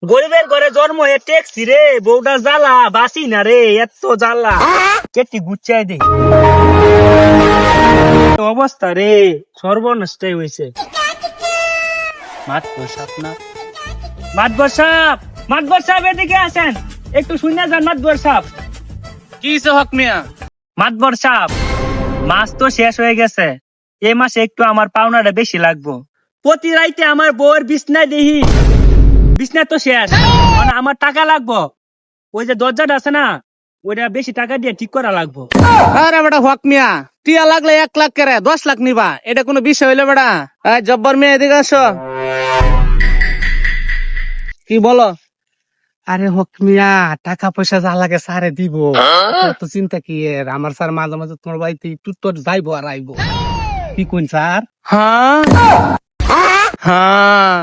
গরিবের ঘরে জন্ম হয়ে টেকছি রে, বউটা জ্বালা বাসি না রে, এত জ্বালা কেটি গুচ্ছাই দে। তো অবস্থা রে, সর্বনষ্টই হয়েছে। মাতবর সাহেব এদিকে আসেন, একটু শুনে যান। মাতবর সাহেব, কি হক মিয়া? মাতবর সাহেব, মাস তো শেষ হয়ে গেছে, এই মাসে একটু আমার পাওনাটা বেশি লাগবো। প্রতি রাইতে আমার বউয়ের বিছনায় দেখি, বিছনা তো শেষ, মানে আমার টাকা লাগবো। ওই যে দরজাটা আছে না, ওইটা বেশি টাকা দিয়ে ঠিক করা লাগবো। আরে বেটা হক মিয়া, টিয়া লাগলে 1 লাখ করে 10 লাখ নিবা, এটা কোনো বিষয় হইলো বেটা? জব্বর মিয়া এদিকে আসো। কি বলো? আরে হক মিয়া, টাকা পয়সা যা লাগে সারে দিব, তো চিন্তা কি এর? আমার স্যার মাঝে মাঝে তোমার বাড়িতে একটু তোর যাইবো আর আইবো। কি কোন স্যার? হ্যাঁ হ্যাঁ